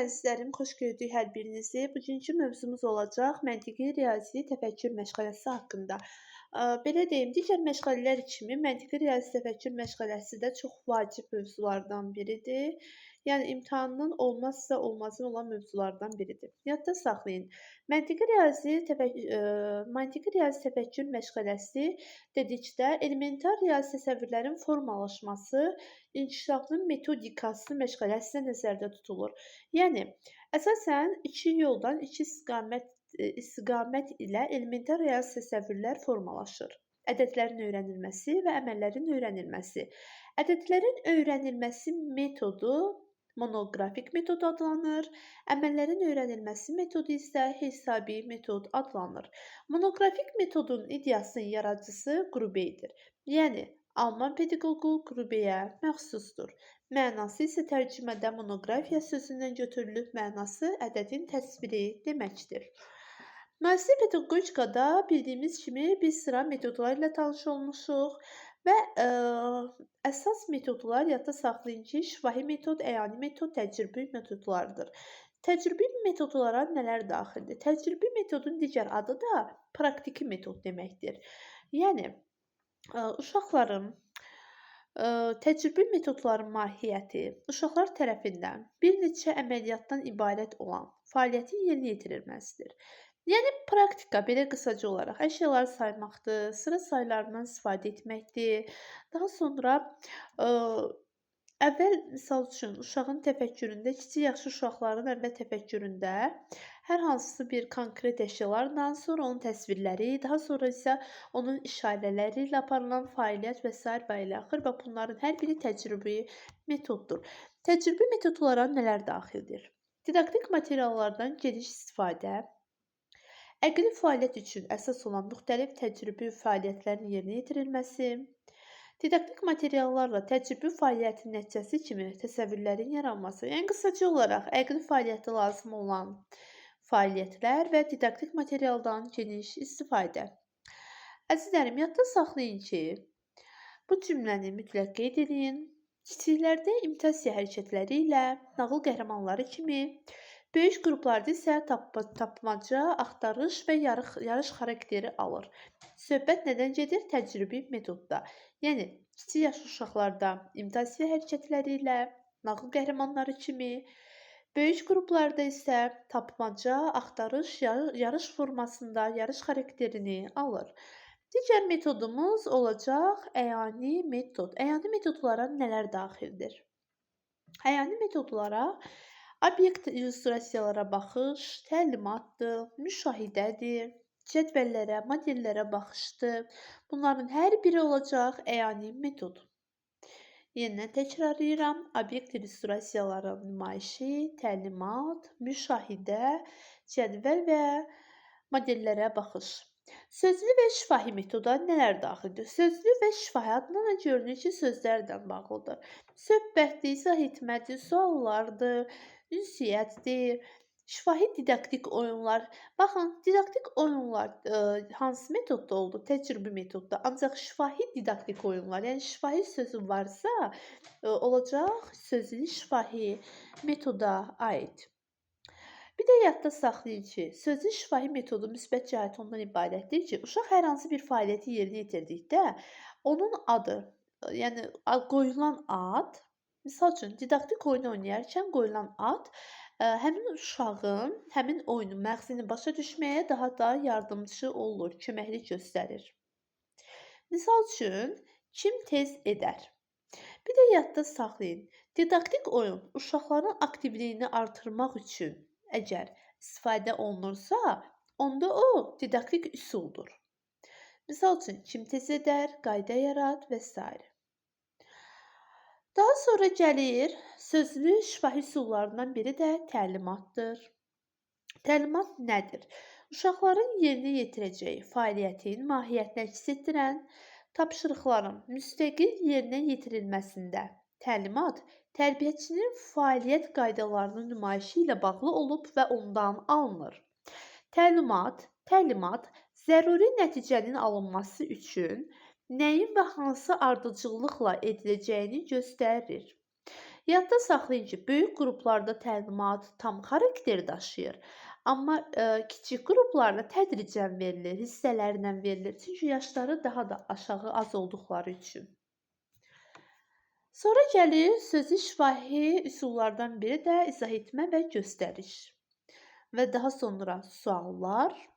Əzizlərim, xoş gördük hər birinizi. Bugünkü mövzumuz olacaq məntiqi riyazi təfəkkür məşğələsi haqqında. Belə deyim, digər məşğələlər kimi məntiqi riyazi təfəkkür məşğələsi də çox vacib mövzulardan biridir. Yəni imtahanın olmazsa olmazı olan mövzulardan biridir. Yadda saxlayın. Məntiqi riyazi təfəkkür məşğələsi dedikdə elementar riyazi təsəvvürlərin formalaşması, inkişafının metodikası məşğələsi nəzərdə tutulur. Yəni, əsasən iki yoldan, iki istiqamət ilə elementar riyazi təsəvvürlər formalaşır. Ədədlərin öyrənilməsi və əməllərin öyrənilməsi. Ədədlərin öyrənilməsi metodu monoqrafik metod adlanır. Əməllərin öyrənilməsi metodu isə hesabi metod adlanır. Monoqrafik metodun ideyasının yaradıcısı Qrubeydir. Yəni, Alman pedaqoqu Qrubeyə məxsusdur. Mənası isə tərcümədə monoqrafiya sözündən götürülüb, mənası ədədin təsviri deməkdir. Müasir pedaqogikada bildiyimiz kimi bir sıra metodlar ilə tanış olmuşuq və əsas metodlar yadda saxlayın ki, şifahi metod, əyani metod, təcrübi metodlardır. Təcrübi metodlara nələr daxildir? Təcrübi metodun digər adı da praktiki metod deməkdir. Yəni, uşaqların təcrübi metodların mahiyyəti uşaqlar tərəfindən bir neçə əməliyyatdan ibarət olan fəaliyyətin yerinə yetirilməsidir. Yəni, praktika belə qısaca olaraq əşyaları saymaqdır, sıra saylarından istifadə etməkdir. Daha sonra əvvəl misal üçün uşağın təfəkküründə, kiçik yaşlı uşaqların əvvəl təfəkküründə hər hansısa bir konkret əşyalarla, sonra onun təsvirləri, daha sonra isə onun işarələri ilə aparılan fəaliyyət və sair və ilə axır və bunların hər biri təcrübi metoddur. Təcrübi metodlara nələr daxildir? Didaktik materiallardan geniş istifadə, əqli fəaliyyət üçün əsas olan müxtəlif təcrübi fəaliyyətlərin yerinə yetirilməsi, didaktik materiallarla təcrübi fəaliyyətin nəticəsi kimi təsəvvürlərin yaranması, yəni qısaca olaraq əqli fəaliyyətə lazım olan fəaliyyətlər və didaktik materialdan geniş istifadə. Əzizlərim, yadda saxlayın ki, bu cümləni mütləq qeyd edin. Kiçiklərdə imitasiya hərəkətləri ilə nağıl qəhrəmanları kimi, böyük qruplarda isə tapmaca, axtarış və yarış xarakteri alır. Söhbət nədən gedir? Təcrübi metodda. Yəni, kiçik yaşlı uşaqlarda imitasiya hərəkətləri ilə nağıl qəhrəmanları kimi, böyük qruplarda isə tapmaca, axtarış, yarış formasında yarış xarakterini alır. Digər metodumuz olacaq əyani metod. Əyani metodlara nələr daxildir? Əyani metodlara obyekt illüstrasiyalara baxış, təlimatdır, müşahidədir, cədvəllərə, modellərə baxışdır. Bunların hər biri olacaq əyani metod. Yenidən təkrarlayıram. Obyekt illüstrasiyaların nümayişi, təlimat, müşahidə, cədvəl və modellərə baxış. Sözlü və şifahi metoda nələr daxildir? Sözlü və şifahi adından görünür ki, sözlərdən bağlıdır. Söhbətdir, izah etmədir, suallardır, ünsiyyətdir. Şifahi didaktik oyunlar. Baxın, didaktik oyunlar hansı metodda oldu? Təcrübi metodda. Ancaq şifahi didaktik oyunlar, yəni şifahi sözü varsa, olacaq sözlü şifahi metoda aid. Bir də yadda saxlayın ki, sözlü şifahi metodu müsbət cəhəti ondan ibarətdir ki, uşaq hər hansı bir fəaliyyəti yerinə yetirdikdə onun adı, yəni qoyulan ad, misal üçün didaktik oyun oynayarkən qoyulan ad həmin uşağın həmin oyunun məğzini başa düşməyə daha da yardımcı olur, köməklik göstərir. Misal üçün, kim tez edər? Bir də yadda saxlayın, didaktik oyun uşaqların aktivliyini artırmaq üçün əgər istifadə olunursa, onda o didaktik üsuldur. Misal üçün, kim tez edər, qayda yarat və s. Daha sonra gəlir, sözlü şifahi üsullarından biri də təlimatdır. Təlimat nədir? Uşaqların yerinə yetirəcəyi fəaliyyətin mahiyyətini əks etdirən tapşırıqların müstəqil yerinə yetirilməsində təlimat tərbiyəçinin fəaliyyət qaydalarının nümayişi ilə bağlı olub və ondan alınır. Təlimat zəruri nəticənin alınması üçün nəyin və hansı ardıcıllıqla ediləcəyini göstərir. Yadda saxlayın ki, böyük qruplarda təlimat tam xarakter daşıyır. Amma kiçik qruplarda tədricən verilir, hissələrlə verilir. Çünki yaşları daha da aşağı az olduqları üçün. Sonra gəlir sözü şifahi üsullardan biri də izah etmə və göstəriş. Və daha sonra suallar.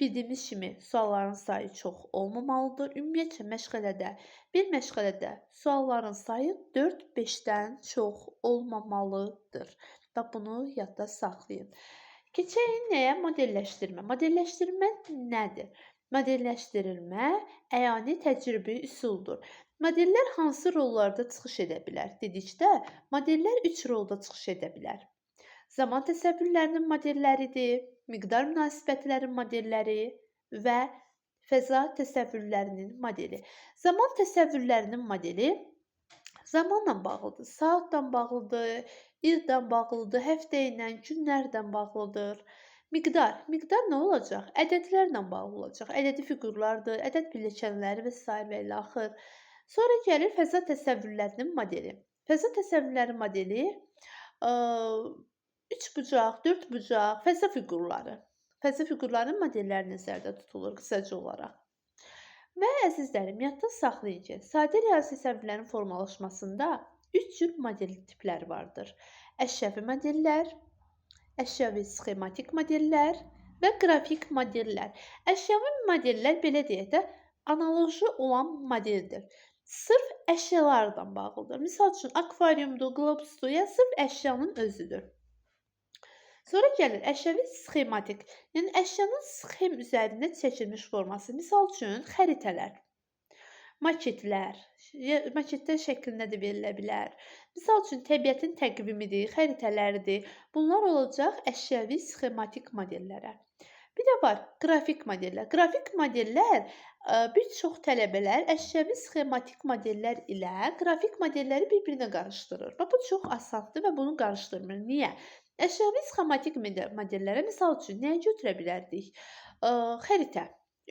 Bildiyimiz kimi sualların sayı çox olmamalıdır. Ümumiyyətcə bir məşğələdə sualların sayı 4-5-dən çox olmamalıdır. Və bunu yadda saxlayın. Keçək nəyə? Modelləşdirmə. Modelləşdirmə nədir? Modelləşdirilmə əyani təcrübi üsuldur. Modellər hansı rollarda çıxış edə bilər? Dedikdə, modellər 3 rolda çıxış edə bilər. Zaman təsəvvürlərinin modelləridir, miqdar münasibətlərin modelləri və fəza təsəvvürlərinin modeli. Zaman təsəvvürlərinin modeli zamanla bağlıdır, saatla bağlıdır, ildən bağlıdır, həftə ilə, günlərlə bağlıdır. Miqdar nə olacaq? Ədədlərlə bağlı olacaq. Ədədi fiqurlardır, ədəd pilləkənləri və s. və ilə axır. Sonra gəlir fəza təsəvvürlərinin modeli. Fəza təsəvvürlərinin modeli 3 bucaq, 4 bucaq fəza fiqurları. Fəza fiqurların modelləri nəzərdə tutulur qısaca olaraq. Və əzizlərim, yadda saxlayın ki, sadə riyazi təsəvvürlərin formalaşmasında 3 cür model tipləri vardır. Əşyavi modellər, əşyavi sxematik modellər və qrafik modellər. Əşyavi modellər belə deyək də, analoji olan modeldir. Sırf əşyalarla bağlıdır. Misal üçün, akvariumdur, qlobusdur, ya sırf əşyanın özüdür. Sonra gəlir əşyavi sxematik, yəni əşyanın sxem üzərində çəkilmiş forması. Misal üçün, xəritələr, maketlər şəklində də verilə bilər. Misal üçün, təbiətin təqvimidir, xəritələridir. Bunlar olacaq əşyavi sxematik modellərə. Bir də var qrafik modellər. Qrafik modellər bir çox tələbələr əşyavi sxematik modellər ilə qrafik modelləri bir-birinə qarışdırır. Bu çox asandır və bunu qarışdırmır. Niyə? Əşyavi sxematik modellərə misal üçün nəyə götürə bilərdik? Xəritə,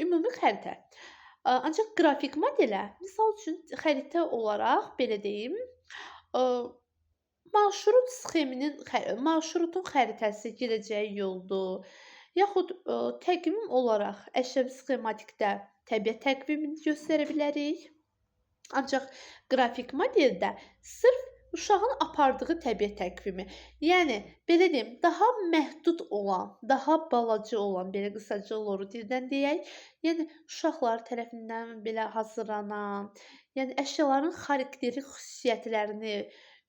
ümumi xəritə. Ancaq qrafik modelə misal üçün xəritə olaraq belə deyim, marşrutun xəritəsi, gedəcəyi yoldur. Yaxud təqvim olaraq əşyavi sxematikdə təbiət təqvimini göstərə bilərik. Ancaq qrafik modeldə sırf uşağın apardığı təbiət təqvimi, yəni belə deyim, daha məhdud olan, daha balaca olan, belə qısaca olur dildən deyək, yəni uşaqlar tərəfindən belə hazırlanan, yəni əşyaların xarakterik xüsusiyyətlərini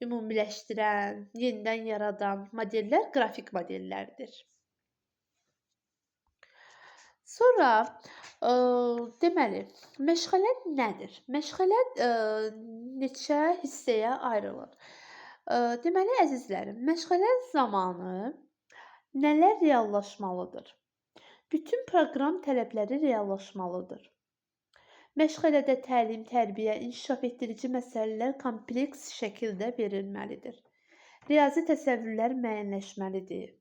ümumiləşdirən, yenidən yaradan modellər qrafik modellərdir. Sonra deməli, məşğələ nədir? Məşğələ neçə hissəyə ayrılır? Deməli, əzizlərim, məşğələ zamanı nələr reallaşmalıdır? Bütün proqram tələbləri reallaşmalıdır. Məşğələdə təlim, tərbiyə, inkişaf etdirici məsələlər kompleks şəkildə verilməlidir. Riyazi təsəvvürlər müəyyənləşməlidir.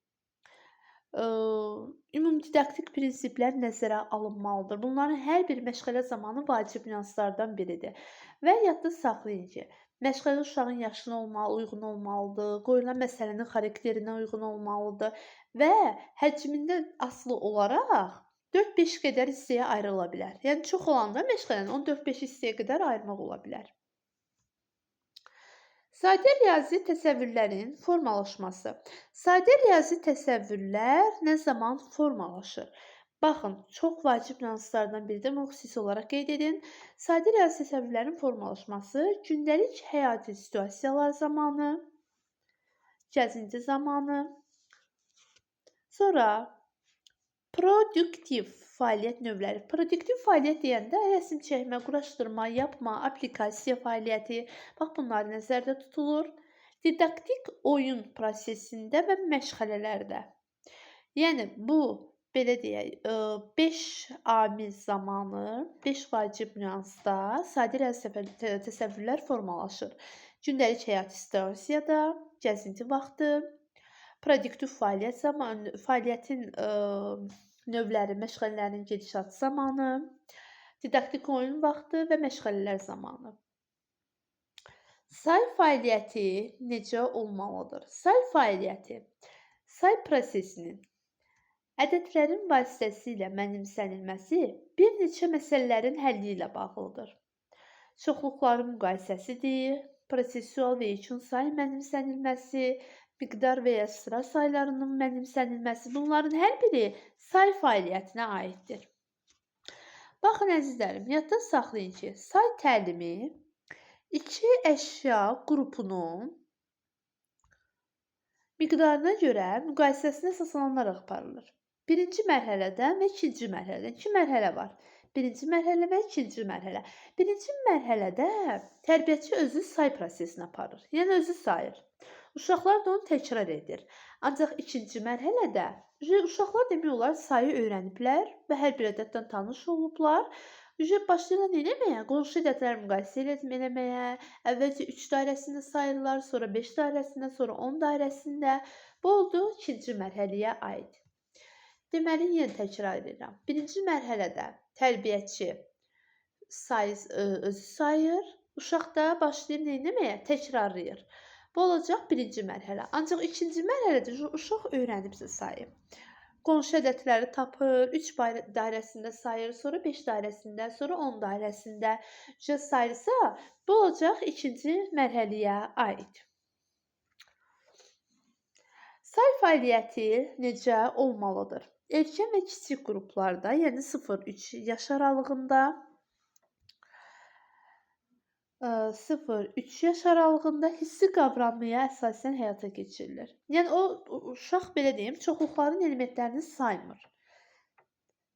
Ümumdidaktik prinsiplər nəzərə alınmalıdır. Bunların hər bir məşğələ zamanı vacib nüanslardan biridir. Və yadda saxlayın ki, məşğələ uşağın yaşına uyğun olmalıdır, qoyulan məsələnin xarakterinə uyğun olmalıdır və həcmindən asılı olaraq 4-5 qədər hissəyə ayrıla bilər. Yəni, çox olanda məşğələni 14-5 hissəyə qədər ayırmaq ola bilər. Sadə riyazi təsəvvürlərin formalaşması. Sadə riyazi təsəvvürlər nə zaman formalaşır? Baxın, çox vacib nüanslardan biri də bunu xüsusi olaraq qeyd edin. Sadə riyazi təsəvvürlərin formalaşması gündəlik həyati situasiyalar zamanı, gəzinti zamanı, sonra produktiv fəaliyyət növləri. Produktiv fəaliyyət deyəndə rəsm çəkmə, quraşdırma, yapma, aplikasiya fəaliyyəti, bax bunlar nəzərdə tutulur. Didaktik oyun prosesində və məşğələlərdə. Yəni bu belə deyək, 5 amil zamanı, 5 vacib nüansda sadə riyazi təsəvvürlər formalaşır. Gündəlik həyat situasiyada, gəzinti vaxtı, produktiv fəaliyyət zamanı, fəaliyyətin növləri, məşğələlərin gedişatı zamanı, didaktik oyun vaxtı və məşğələlər zamanı. Say fəaliyyəti necə olmalıdır? Say fəaliyyəti, say prosesinin ədədlərin vasitəsilə mənimsənilməsi bir neçə məsələlərin həlli ilə bağlıdır. Çoxluqların müqayisəsidir, prosessual və yekun say mənimsənilməsi, miqdar və ya sıra saylarının mənimsənilməsi, bunların hər biri say fəaliyyətinə aiddir. Baxın əzizlərim, yadda saxlayın ki, say təlimi iki əşya qrupunun miqdarına görə müqayisəsinə əsaslanaraq aparılır. Birinci mərhələdən və ikinci mərhələdən. İki mərhələ var. Birinci mərhələ və ikinci mərhələ. Birinci mərhələdə tərbiyəçi özü say prosesini aparır. Yəni özü sayır. Uşaqlar da onu təkrar edir. Ancaq ikinci mərhələdə uşaqlar demək olar sayı öyrəniblər və hər bir ədəddən tanış olublar. Başlayırlar nə eləməyə? Qonşu ədədləri müqayisə eləməyə. Əvvəlcə 3 dairəsində sayırlar, sonra 5 dairəsində, sonra 10 dairəsində. Bu oldu ikinci mərhələyə aid. Deməli, yenə təkrar edirəm. Birinci mərhələdə tərbiyəçi özü sayır, uşaq da başlayır nə eləməyə? Təkrarlayır. Bu olacaq birinci mərhələ. Ancaq ikinci mərhələdə uşaq öyrənibsə sayı. Qonşu ədədləri tapır, 3 dairəsində sayır, sonra 5 dairəsində, sonra 10 dairəsində sayırsa, bu olacaq ikinci mərhələyə aid. Say fəaliyyəti necə olmalıdır? Erkən və kiçik qruplarda, yəni 0-3 yaş aralığında 0-3 yaş aralığında hissi qavramıya əsasən həyata keçirilir. Yəni uşaq belə deyim, çoxluqların elementlərini saymır.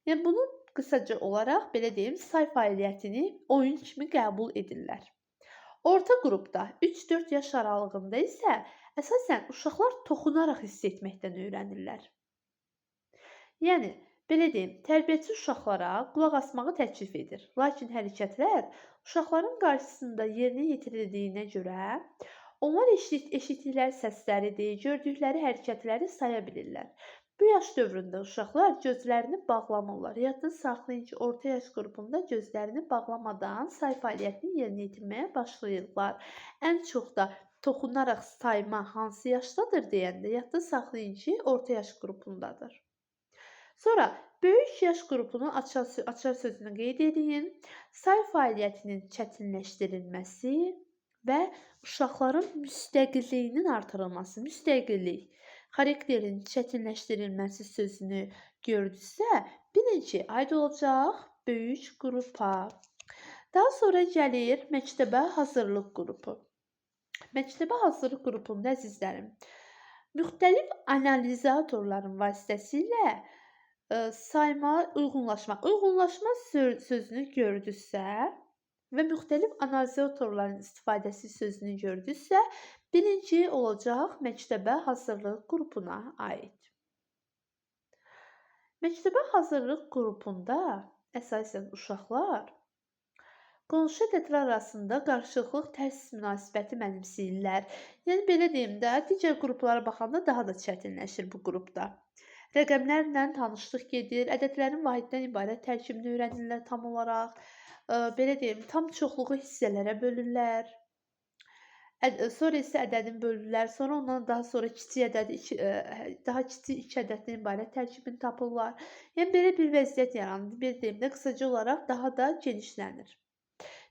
Yəni bunu qısaca olaraq belə deyim, say fəaliyyətini oyun kimi qəbul edirlər. Orta qrupda 3-4 yaş aralığında isə əsasən uşaqlar toxunaraq hiss etməkdən öyrənirlər. Yəni belə deyim, tərbiyəçi uşaqlara qulaq asmağı təklif edir. Lakin hərəkətlər uşaqların qarşısında yerinə yetirildiyinə görə onlar eşitdikləri səsləridir, gördükləri hərəkətləri saya bilirlər. Bu yaş dövründə uşaqlar gözlərini bağlamırlar. Yadda saxlayın ki, orta yaş qrupunda gözlərini bağlamadan say fəaliyyətini yerinə yetirməyə başlayırlar. Ən çox da toxunaraq sayma hansı yaşdadır deyəndə yadda saxlayın ki, orta yaş qrupundadır. Sonra böyük yaş qrupunun açar sözünü qeyd edin. Say fəaliyyətinin çətinləşdirilməsi və uşaqların müstəqilliyinin artırılması, müstəqillik, xarakterin çətinləşdirilməsi sözünü gördüksə, bilin ki, aid olacaq böyük qrupa. Daha sonra gəlir məktəbə hazırlıq qrupu. Məktəbə hazırlıq qrupunda əzizlərim, müxtəlif analizatorların vasitəsilə sayma, uyğunlaşma sözünü gördüksə və müxtəlif analizatorların istifadəsi sözünü gördüksə, bilin ki, olacaq məktəbə hazırlıq qrupuna aid. Məktəbə hazırlıq qrupunda əsasən uşaqlar qonşu ədədlər arasında qarşılıqlı tərs münasibəti mənimsəyirlər. Yəni belə deyim də, digər qruplara baxanda daha da çətinləşir bu qrupda. Rəqəmlərlə tanışlıq gedir, ədədlərin vahiddən ibarət tərkibini öyrənirlər tam olaraq. Belə deyim, tam çoxluğu hissələrə bölürlər. Sonra isə ədədin bölürlər, sonra ondan daha sonra daha kiçik 2 ədəddən ibarət tərkibini tapırlar. Yəni belə bir vəziyyət yaranır. Bir deyim də, qısaca olaraq daha da genişlənir.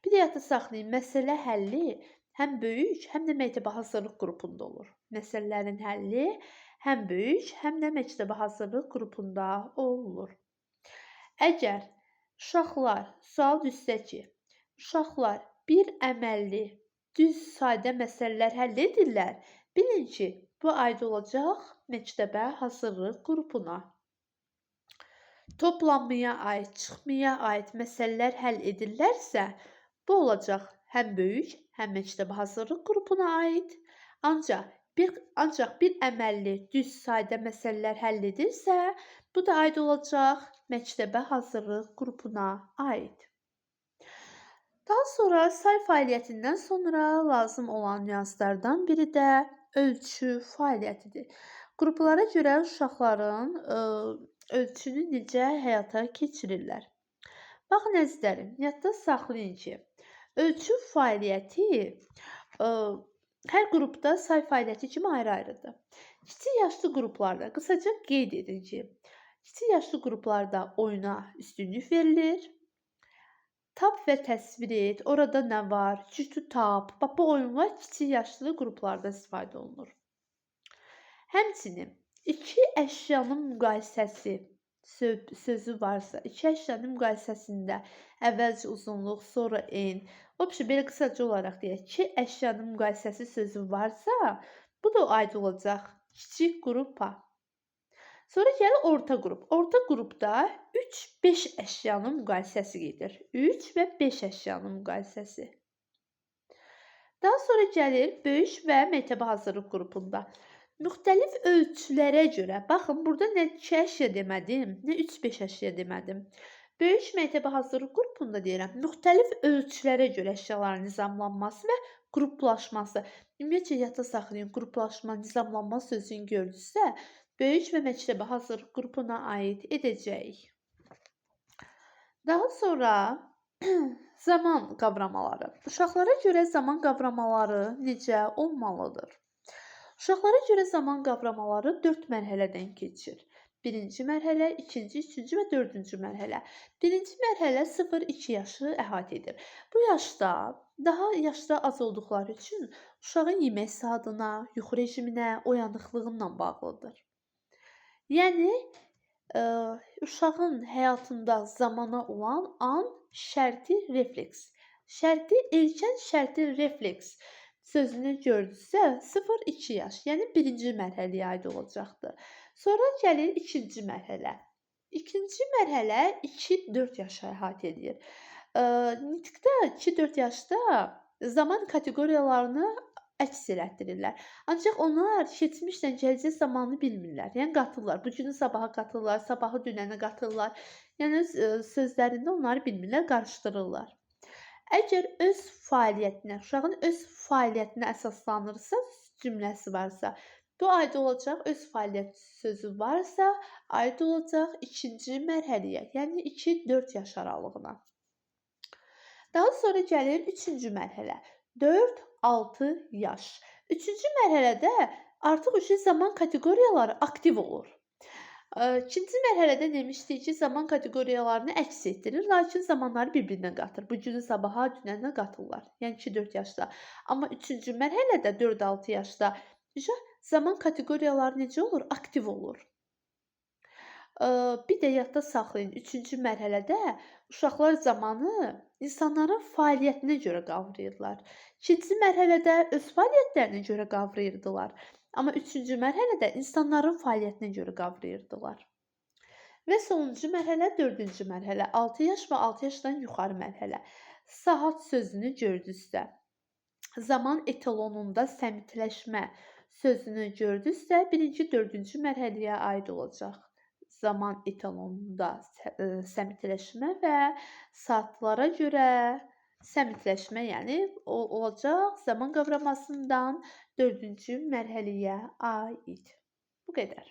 Bir də yadda saxlayın, məsələ həlli həm böyük, həm də məktəbə hazırlıq qrupunda olur. Məsələlərin həlli həm böyük, həm də məktəbə hazırlıq qrupunda olunur. Əgər uşaqlar, sual düşsə ki, uşaqlar bir əməlli, düz, sadə məsələlər həll edirlər, bilin ki, bu aid olacaq məktəbə hazırlıq qrupuna. Toplanmaya aid, çıxmaya aid məsələlər həll edirlərsə, bu olacaq həm böyük, həm məktəbə hazırlıq qrupuna aid. Ancaq bir əməlli, düz, sadə məsələlər həll edirsə, bu da aid olacaq məktəbə hazırlıq qrupuna aid. Daha sonra say fəaliyyətindən sonra lazım olan nüanslardan biri də ölçü fəaliyyətidir. Qruplara görə uşaqların ölçünü necə həyata keçirirlər? Baxın əzizlərim, yadda saxlayın ki, ölçü fəaliyyəti Hər qrupda say fəaliyyəti kimi ayrı-ayrıdır. Kiçik yaşlı qruplarda qısaca qeyd edin ki, kiçik yaşlı qruplarda oyuna üstünlük verilir. Tap və təsvir et, orada nə var, cütü tap. Bax, bu oyunlar kiçik yaşlı qruplarda istifadə olunur. Həmçinin iki əşyanın müqayisəsi sözü varsa, iki əşyanın müqayisəsində əvvəlcə uzunluq, sonra en, belə qısaca olaraq deyək, iki əşyanın müqayisəsi sözü varsa, bu da aid olacaq kiçik qrupa. Sonra gəlir orta qrup. Orta qrupda 3-5 əşyanın müqayisəsi gedir. 3 və 5 əşyanın müqayisəsi. Daha sonra gəlir böyük və məktəbə hazırlıq qrupunda. Müxtəlif ölçülərə görə, baxın, burada nə 2 əşya demədim, nə 3-5 əşya demədim. Böyük məktəbə hazırlıq qrupunda deyirəm, müxtəlif ölçülərə görə əşyaların nizamlanması və qruplaşması. Ümumiyyətcə, yadda saxlayın, qruplaşma, nizamlanma sözünü gördünüzsə, böyük və məktəbə hazırlıq qrupuna aid edəcəyik. Daha sonra zaman qavramaları. Uşaqlara görə zaman qavramaları necə olmalıdır? Uşaqlara görə zaman qavramaları 4 mərhələdən keçir. Birinci mərhələ, ikinci, üçüncü və dördüncü mərhələ. Birinci mərhələ 0-2 yaşı əhatə edir. Bu yaşda daha yaşda az olduqları üçün uşağın yemək saatına, yuxu rejiminə, oyanıqlığına bağlıdır. Yəni, uşağın həyatında zamana olan an şərti refleks. Erkən şərti refleks sözünü gördünüzsə 0-2 yaş, yəni birinci mərhələyə aid olacaqdır. Sonra gəlir ikinci mərhələ. İkinci mərhələ 2-4 yaşa əhatə edir. Nitqdə 2-4 yaşda zaman kateqoriyalarını əks elətdirirlər. Ancaq onlar keçmişlə gələcək zamanını bilmirlər. Yəni qatırlar. Bu günü sabaha qatırlar, sabahı dünənə qatırlar. Yəni sözlərində onları bilmirlər, qarışdırırlar. Əgər uşağın öz fəaliyyətinə əsaslanırsa, cümləsi varsa, bu aid olacaq, öz fəaliyyət sözü varsa, aid olacaq ikinci mərhələyə, yəni 2-4 yaş aralığına. Daha sonra gəlir üçüncü mərhələ, 4-6 yaş. Üçüncü mərhələdə artıq zaman kateqoriyaları aktiv olur. İkinci mərhələdə demişdik ki, zaman kateqoriyalarını əks etdirir, lakin zamanları bir-birinə qatır. Bu günü sabaha, dünənə qatırlar. Yəni 2-4 yaşda. Amma üçüncü mərhələdə 4-6 yaşda zaman kateqoriyaları necə olur? Aktiv olur. Bir də yadda saxlayın, üçüncü mərhələdə uşaqlar zamanı insanların fəaliyyətinə görə qavrayırlar. İkinci mərhələdə öz fəaliyyətlərinə görə qavrayırdılar. Amma üçüncü mərhələdə insanların fəaliyyətinə görə qavrayırdılar. Və sonuncu mərhələ, dördüncü mərhələ, 6 yaş və 6 yaşdan yuxarı mərhələ. Saat sözünü gördünüzsə, zaman etalonunda səmitləşmə sözünü gördünüzsə, birinci, dördüncü mərhələyə aid olacaq. Zaman etalonunda səmitləşmə və saatlara görə səmitləşmə, yəni olacaq zaman qavramasından dördüncü mərhələyə aid. Bu qədər.